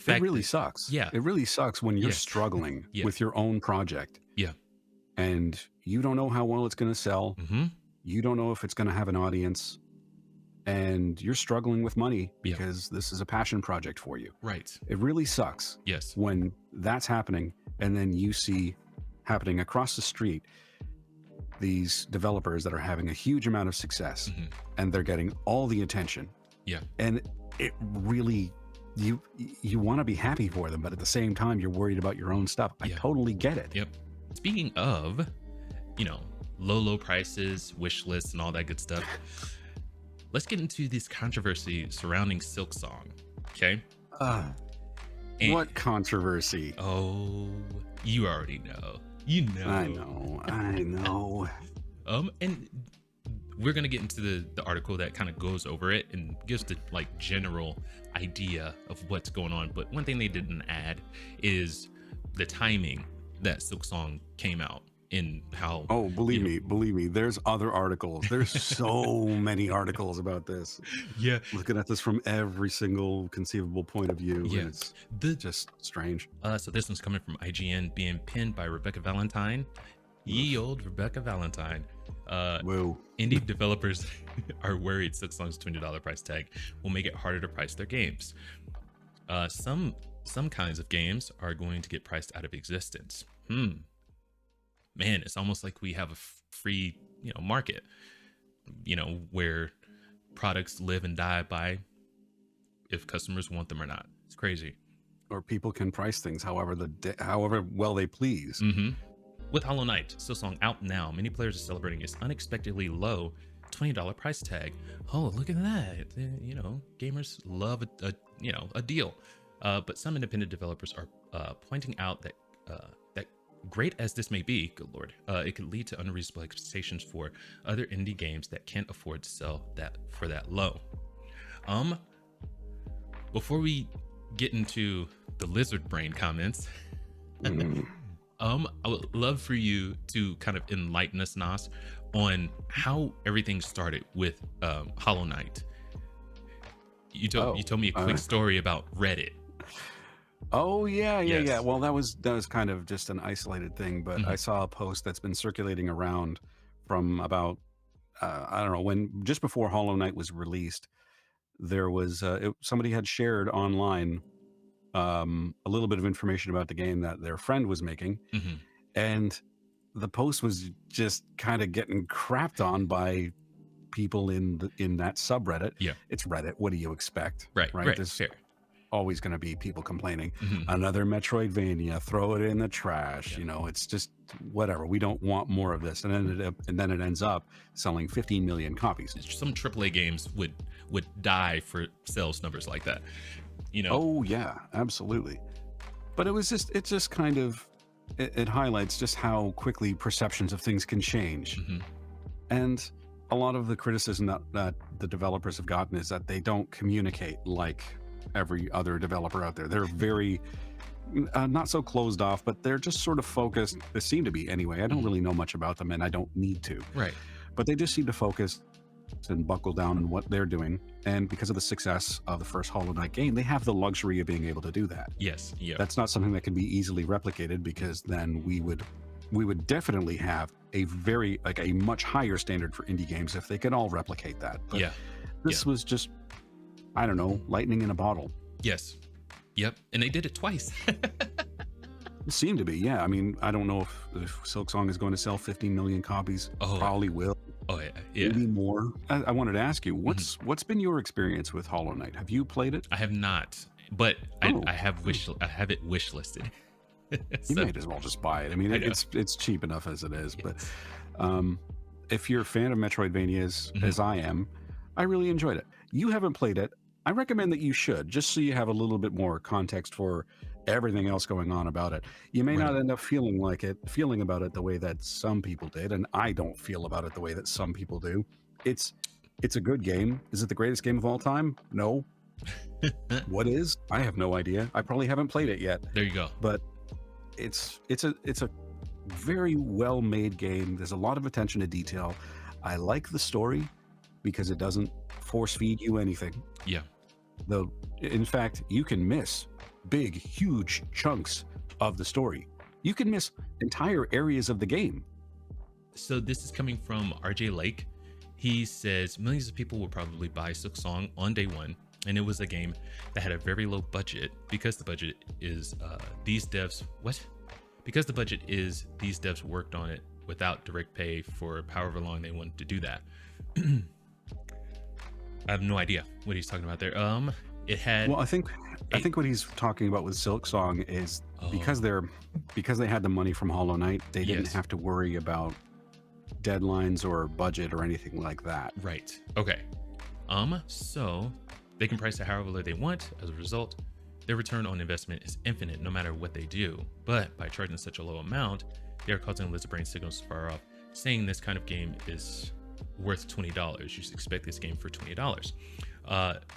It fact really that, sucks. yeah, It really sucks when you're yes, struggling yes, with your own project yeah, and you don't know how well it's going to sell. mm-hmm, You don't know if it's going to have an audience, and you're struggling with money yeah, because this is a passion project for you. right, It really sucks yes, when that's happening, and then you see happening across the street these developers that are having a huge amount of success, mm-hmm, and they're getting all the attention, yeah, and it really, you want to be happy for them, but at the same time you're worried about your own stuff. I yeah, totally get it. yep. Speaking of, you know, low prices, wish lists, and all that good stuff, let's get into this controversy surrounding Silksong. Okay. uh, And what controversy? oh, you already know. You I know. And we're gonna get into the article that kind of goes over it and gives the like general idea of what's going on. But one thing they didn't add is the timing that Silksong came out and how, Oh, you believe me, there's other articles. There's so many articles about this. yeah, Looking at this from every single conceivable point of view, yeah. and it's The just strange. So this one's coming from IGN, being pinned by Rebecca Valentine. Ye old Rebecca Valentine. Whoa. Indie developers are worried Silksong's $20 price tag will make it harder to price their games. Some kinds of games are going to get priced out of existence. Man, it's almost like we have a free, market, where products live and die by if customers want them or not. It's crazy. Or people can price things however well they please. Mm-hmm. With Hollow Knight, Silksong out now, many players are celebrating its unexpectedly low $20 price tag. Oh, look at that! Gamers love a deal. But some independent developers are pointing out that that great as this may be, good lord, it could lead to unreasonable expectations for other indie games that can't afford to sell that for that low. Before we get into the lizard brain comments. I would love for you to kind of enlighten us, Nas, on how everything started with Hollow Knight. You told me a quick story about Reddit. Oh yeah. Yes. Well, that was kind of just an isolated thing, but I saw a post that's been circulating around from about I don't know when, just before Hollow Knight was released. There was somebody had shared online a little bit of information about the game that their friend was making, and the post was just kind of getting crapped on by people in that subreddit. Yeah, it's Reddit. What do you expect? Right. There's fair. always going to be people complaining. Another Metroidvania, throw it in the trash. Yeah. It's just whatever. We don't want more of this, and then it ends up selling 15 million copies. Some AAA games would die for sales numbers like that. Oh yeah, absolutely. But it just kind of it highlights just how quickly perceptions of things can change. And a lot of the criticism that the developers have gotten is that they don't communicate like every other developer out there. They're very not so closed off, but they're just sort of focused. They seem to be anyway. I don't really know much about them, and I don't need to. Right. But they just seem to focus and buckle down on what they're doing, and because of the success of the first Hollow Knight game, they have the luxury of being able to do that. Yes. Yeah. That's not something that can be easily replicated, because then we would definitely have a much higher standard for indie games if they could all replicate that. But this was just, I don't know, lightning in a bottle. Yes. Yep. And they did it twice. It seemed to be, yeah. I mean, I don't know if Silksong is going to sell 15 million copies. Probably will. Oh yeah. Maybe more. I wanted to ask you, what's been your experience with Hollow Knight? Have you played it? I have not, but I have it wish listed. You might as well just buy it. I mean, it's cheap enough as it is. Yes. But if you're a fan of Metroidvanias, as I am, I really enjoyed it. You haven't played it. I recommend that you should, just so you have a little bit more context for everything else going on about it. You may not end up feeling about it the way that some people did, and I don't feel about it the way that some people do. It's a good game. Is it the greatest game of all time? No. What is? I have no idea. I probably haven't played it yet. There you go. But it's a very well made game. There's a lot of attention to detail. I like the story because it doesn't force feed you anything. Yeah. Though, in fact, you can miss big, huge chunks of the story. You can miss entire areas of the game. So this is coming from RJ Lake. He says millions of people will probably buy Silksong on day one, and it was a game that had a very low budget because the budget is these devs worked on it without direct pay for however long they wanted to do that. I have no idea what he's talking about there. It had. Well, I think what he's talking about with Silksong is because they had the money from Hollow Knight, they didn't have to worry about deadlines or budget or anything like that. Right. Okay. So they can price it however they want. As a result, their return on investment is infinite no matter what they do. But by charging such a low amount, they are causing lizard brain signals to fire off, saying this kind of game is worth $20. You should expect this game for $20.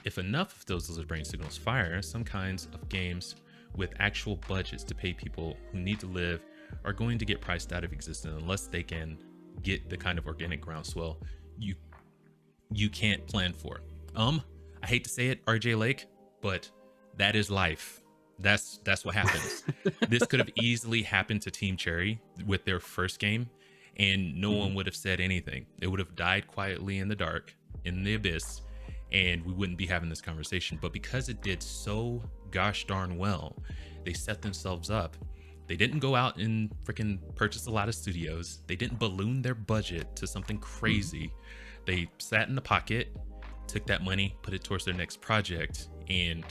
If enough of those lizard brain signals fire, some kinds of games with actual budgets to pay people who need to live are going to get priced out of existence unless they can get the kind of organic groundswell you can't plan for. I hate to say it, RJ Lake, but that is life. That's what happens. This could have easily happened to Team Cherry with their first game, and no one would have said anything. It would have died quietly in the dark, in the abyss, and we wouldn't be having this conversation. But because it did so gosh darn well, they set themselves up. They didn't go out and freaking purchase a lot of studios. They didn't balloon their budget to something crazy. They sat in the pocket, took that money, put it towards their next project, and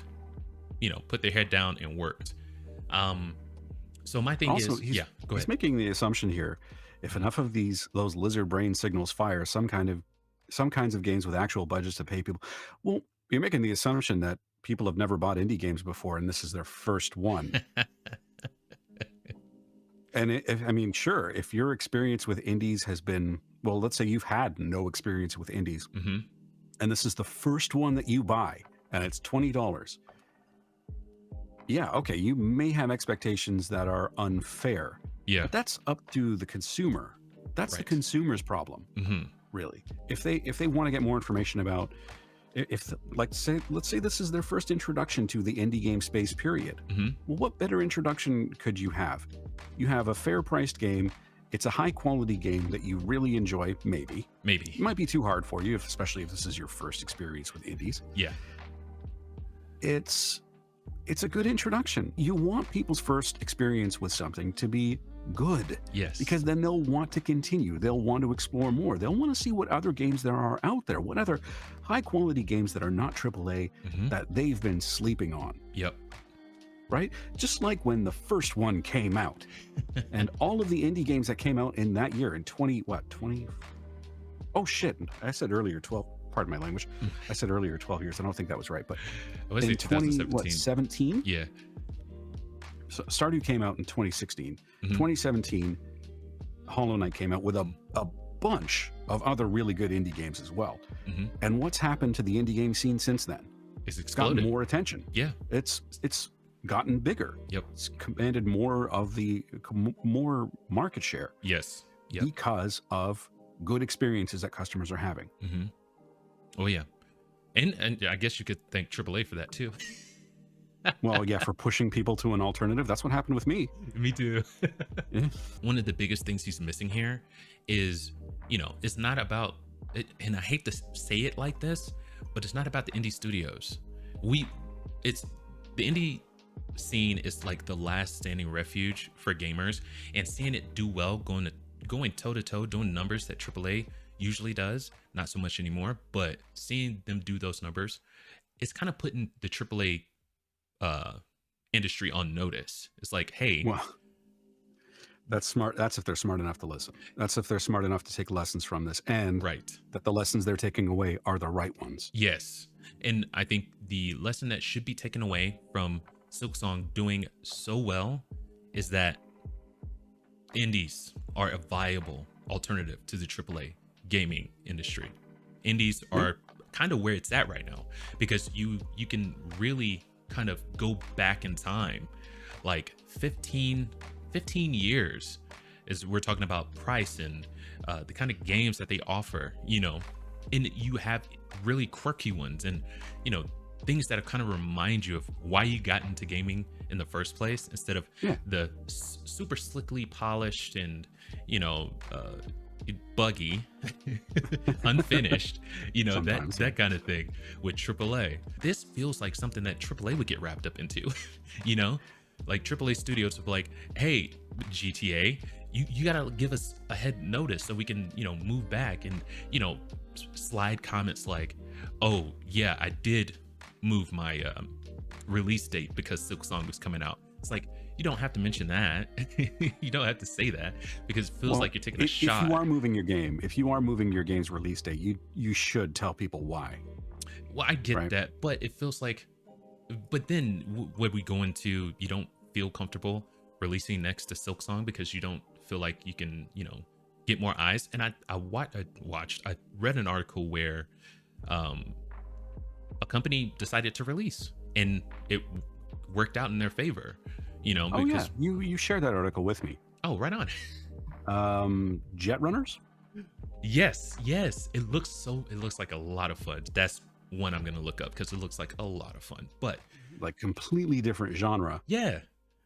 put their head down and worked. So my thing also, is, go ahead. He's making the assumption here, if enough of those lizard brain signals fire, some kinds of games with actual budgets to pay people. Well, you're making the assumption that people have never bought indie games before, and this is their first one. And sure, if your experience with indies has been, well, let's say you've had no experience with indies, and this is the first one that you buy, and it's $20. Yeah, okay, you may have expectations that are unfair. Yeah. But that's up to the consumer. That's the consumer's problem, really. If they want to get more information about, let's say this is their first introduction to the indie game space, period. Well, what better introduction could you have? You have a fair-priced game. It's a high-quality game that you really enjoy, maybe. It might be too hard for you, especially if this is your first experience with indies. Yeah. It's a good introduction. You want people's first experience with something to be good. Yes. Because then they'll want to continue. They'll want to explore more. They'll want to see what other games there are out there, what other high-quality games that are not AAA that they've been sleeping on. Yep. Right? Just like when the first one came out, and all of the indie games that came out in that year in 20. Oh shit! I said earlier 12. Pardon my language. I said earlier 12 years. I don't think that was right, but in 2017? Yeah. So Stardew came out in 2016. 2017, Hollow Knight came out with a bunch of other really good indie games as well. And what's happened to the indie game scene since then? It's gotten more attention. Yeah. It's gotten bigger. Yep. It's commanded more market share. Yes. Yep. Because of good experiences that customers are having. Oh yeah. And I guess you could thank AAA for that too. Well, yeah, for pushing people to an alternative. That's what happened with me. Me too. One of the biggest things he's missing here is, it's not about it, and I hate to say it like this, but it's not about the indie studios. It's the indie scene is like the last standing refuge for gamers, and seeing it do well, going toe to toe, doing numbers that AAA usually does, not so much anymore, but seeing them do those numbers, it's kind of putting the AAA industry on notice. It's like, hey, well, that's smart. That's if they're smart enough to listen. That's if they're smart enough to take lessons from this, and that the lessons they're taking away are the right ones. Yes. And I think the lesson that should be taken away from Silksong doing so well is that indies are a viable alternative to the AAA gaming industry. Indies are kind of where it's at right now, because you can really kind of go back in time, like 15 years, as we're talking about price and the kind of games that they offer, and you have really quirky ones, and things that kind of remind you of why you got into gaming in the first place, instead of Yeah. the super slickly polished and, you know, buggy, unfinished, you know, Sometimes, that kind of thing with AAA. This feels like something that AAA would get wrapped up into, you know, like AAA studios would be like, hey, GTA, you gotta give us a head notice so we can, you know, move back and, you know, slide comments like, oh yeah, I did move my release date because Silksong was coming out. It's like, you don't have to mention that. You don't have to say that, because it feels like you're taking a shot. If you are moving your game, if you are moving your game's release date, you should tell people why. Well, I get Right. that, but it feels like, but then when we go into, you don't feel comfortable releasing next to Silksong because you don't feel like you can, you know, get more eyes. And I read an article where a company decided to release and it worked out in their favor, you know, Oh because, yeah, you shared that article with me. oh, right on. Jet runners. Yes, it looks like a lot of fun. That's one I'm gonna look up because it looks like a lot of fun. But Like completely different genre. yeah,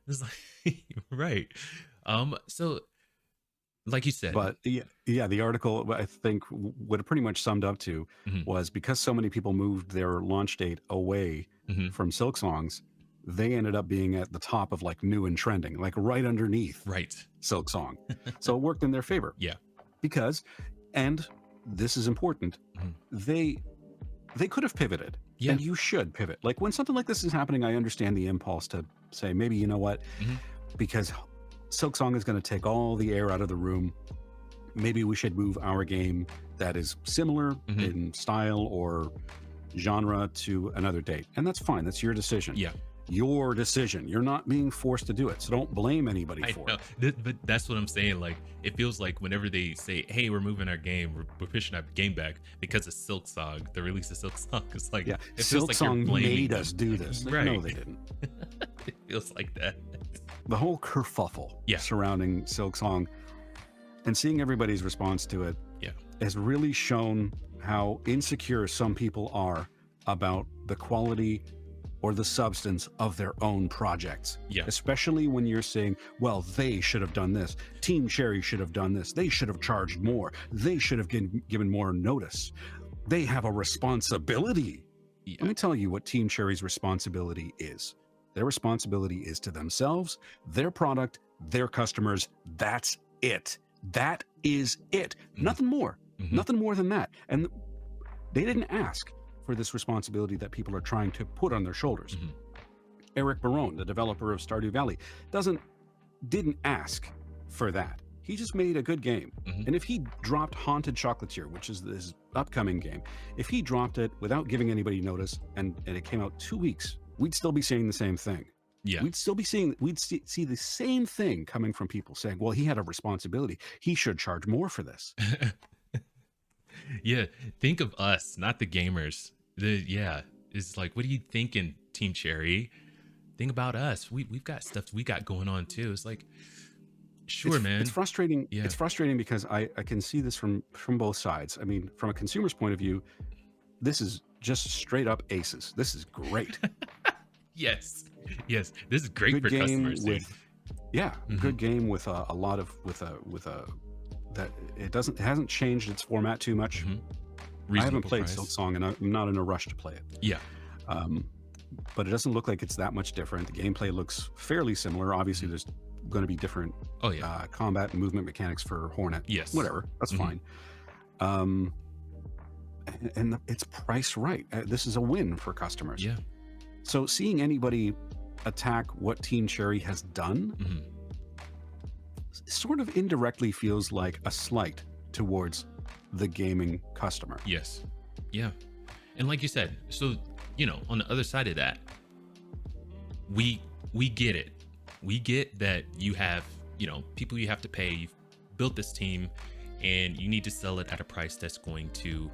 it's like right. So like you said, But yeah, the article, I think what it pretty much summed up to Mhm. was, because so many people moved their launch date away Mhm. from Silksong's, they ended up being at the top of like new and trending, like right underneath right. Silksong. So it worked in their favor. Yeah. Because, and this is important, Mhm. they could have pivoted. Yeah. And you should pivot. Like when something like this is happening, I understand the impulse to say, maybe, you know what, Mhm. because Silksong is going to take all the air out of the room. Maybe we should move our game that is similar Mhm. in style or genre to another date. And that's fine. That's your decision. Yeah. Your decision. You're not being forced to do it. So don't blame anybody I for know. it. But that's what I'm saying. Like, it feels like whenever they say, "Hey, we're moving our game, we're pushing our game back because of Silksong," the release of Silksong, it's like, Yeah. it feels like you're Silksong blaming made them. us do this. Like, Right. no, they didn't. It feels like that. The whole kerfuffle Yeah. surrounding Silksong and seeing everybody's response to it Yeah. has really shown how insecure some people are about the quality or the substance of their own projects. Yeah. Especially when you're saying, well, they should have done this. Team Cherry should have done this. They should have charged more. They should have given more notice. They have a responsibility. Yeah. Let me tell you what Team Cherry's responsibility is. Their responsibility is to themselves, their product, their customers. That's it. That is it. Mhm. Nothing more. Mhm. Nothing more than that. And they didn't ask for this responsibility that people are trying to put on their shoulders. Mhm. Eric Barone, the developer of Stardew Valley, didn't ask for that. He just made a good game. Mhm. And if he dropped Haunted Chocolatier, which is this upcoming game, if he dropped it without giving anybody notice and it came out 2 weeks, we'd still be saying the same thing. Yeah. We'd still be see the same thing coming from people saying, well, he had a responsibility. He should charge more for this. Yeah. Think of us, not the gamers. Yeah. It's like, what are you thinking, Team Cherry? Think about us. We've got stuff we got going on too. It's like, sure, man. It's frustrating. Yeah. It's frustrating because I can see this from both sides. I mean, from a consumer's point of view, this is just straight up aces. This is great. Yes. This is great Good for game customers. Dude. with, yeah, Mhm. good game with a lot of that it hasn't changed its format too much. Mhm. I haven't Reasonable played price. Silksong and I'm not in a rush to play it. Yeah. But it doesn't look like it's that much different. The gameplay looks fairly similar. Obviously, there's going to be different Oh yeah. combat and movement mechanics for Hornet. Yes. Whatever, that's Mhm. fine. And it's priced right. This is a win for customers. Yeah. So seeing anybody attack what Team Cherry has done Mhm. sort of indirectly feels like a slight towards the gaming customer. Yes. Yeah. And like you said, so, you know, on the other side of that, we get it. We get that you have, you know, people you have to pay. You've built this team and you need to sell it at a price that's going to,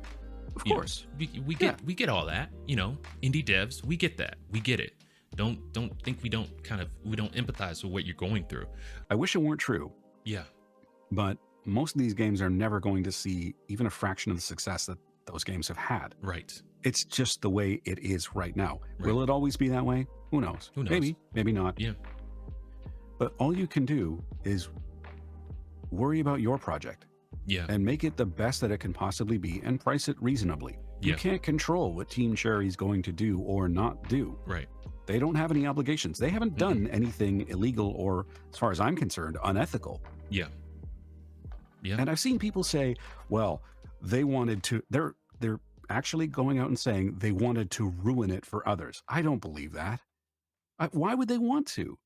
Of you know, course. we get all that, you know, indie devs, we get that. We get it. Don't think we don't empathize with what you're going through. I wish it weren't true, Yeah. but most of these games are never going to see even a fraction of the success that those games have had. Right. It's just the way it is right now. Right. Will it always be that way? Who knows? Who knows? Maybe, maybe not. Yeah. But all you can do is worry about your project. Yeah. And make it the best that it can possibly be and price it reasonably. You Yeah. can't control what Team Cherry's going to do or not do. Right. They don't have any obligations. They haven't done anything illegal or, as far as I'm concerned, unethical. Yeah. Yeah. And I've seen people say, well, they wanted to, they're actually going out and saying they wanted to ruin it for others. I don't believe that. Why would they want to?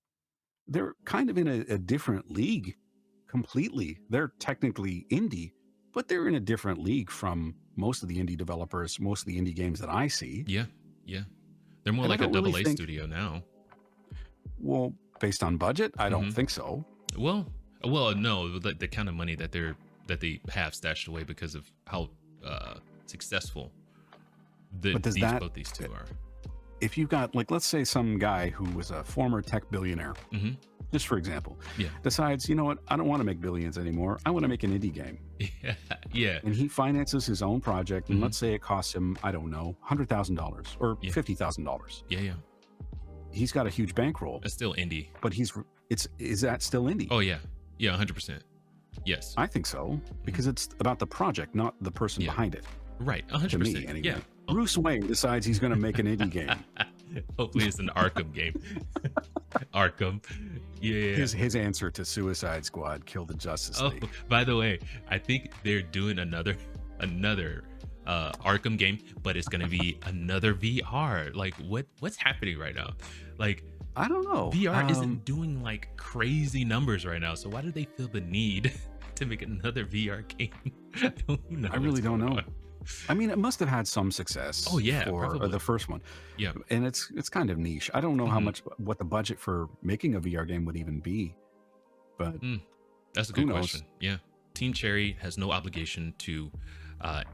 They're kind of in a different league completely. They're technically indie, but they're in a different league from most of the indie developers, most of the indie games that I see. Yeah. Yeah. They're more And like I a don't double really A think- studio now. Well, based on budget, I don't think so. Well, no, the kind of money that they have stashed away because of how successful But does that- both these two are. If you've got, like, let's say some guy who was a former tech billionaire, Mm-hmm. just for example, Yeah. decides, you know what, I don't want to make billions anymore. I want to make an indie game. Yeah. Yeah. And he finances his own project. And Mhm. let's say it costs him, I don't know, $100,000 or Yeah. $50,000. Yeah. Yeah. He's got a huge bankroll, That's still indie. but is that still indie? Oh yeah. Yeah. 100%. Yes. I think so, because it's about the project, not the person Yeah. behind it. Right. To 100%. me, anyway. Yeah. Bruce Wayne decides he's going to make an indie game. Hopefully it's an Arkham game. Arkham. Yeah. His answer to Suicide Squad, Kill the Justice Oh, League. by the way, I think they're doing another Arkham game, but it's gonna be another VR. Like what's happening right now? Like I don't know. VR isn't doing like crazy numbers right now. So why do they feel the need to make another VR game? Who knows I really what's don't going know. on? I mean, it must have had some success. Oh, yeah, for probably. the first one. Yeah. And it's kind of niche. I don't know how Mhm. much what the budget for making a VR game would even be, but That's a Who good knows? question. Yeah. Team Cherry has no obligation to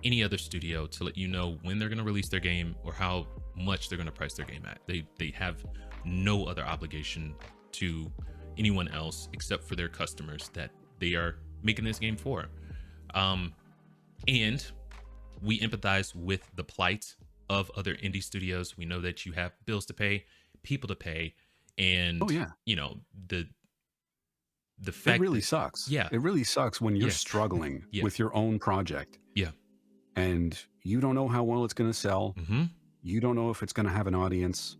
any other studio to let you know when they're going to release their game or how much they're going to price their game at. They have no other obligation to anyone else except for their customers that they are making this game for. And we empathize with the plight of other indie studios. We know that you have bills to pay, people to pay, and oh yeah, you know the it fact really that, sucks. Yeah. It really sucks when you're Yeah. struggling Yeah. with your own project. Yeah. And you don't know how well it's going to sell. Mm-hmm. You don't know if it's going to have an audience,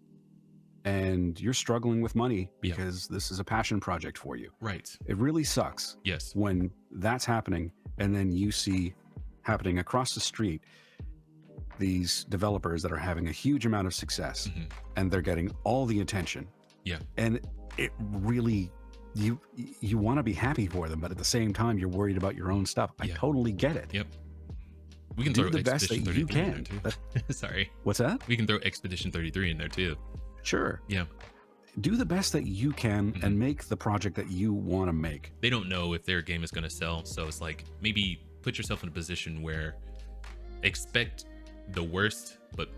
and you're struggling with money Yeah. because this is a passion project for you. Right. It really sucks Yes. when that's happening, and then you see happening across the street these developers that are having a huge amount of success, Mhm. and they're getting all the attention. Yeah. And it really, you want to be happy for them, but at the same time you're worried about your own stuff. I Yeah. totally get it. Yep. We can Do throw the best Expedition that you 33 in can. there too. Sorry. What's that? We can throw Expedition 33 in there too. Sure. Yeah. Do the best that you can Mhm. and make the project that you want to make. They don't know if their game is going to sell. So it's like maybe put yourself in a position where expect the worst, but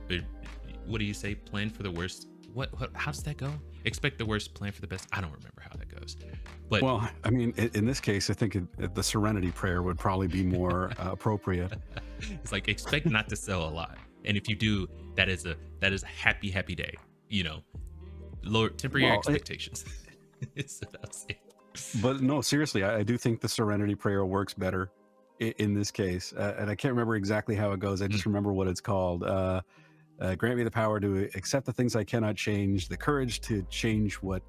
what do you say? Plan for the worst. What how does that go? Expect the worst, plan for the best. I don't remember how that goes. But Well, I mean, in this case, I think the Serenity Prayer would probably be more appropriate. it's like expect not to sell a lot. And if you do, that is a happy day. You know, temper your Well, expectations. It's about it. But no, seriously, I do think the Serenity Prayer works better in this case. And I can't remember exactly how it goes. I just remember what it's called. Grant me the power to accept the things I cannot change, the courage to change what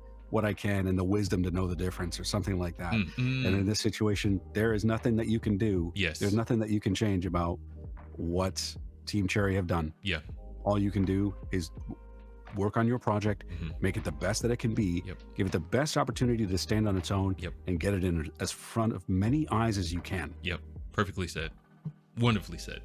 I can, and the wisdom to know the difference, or something like that. And in this situation, there is nothing that you can do. Yes. There's nothing that you can change about what Team Cherry have done. Yeah. All you can do is work on your project, make it the best that it can be, Yep. give it the best opportunity to stand on its own, Yep. and get it in as front of many eyes as you can. Yep. Perfectly said. Wonderfully said.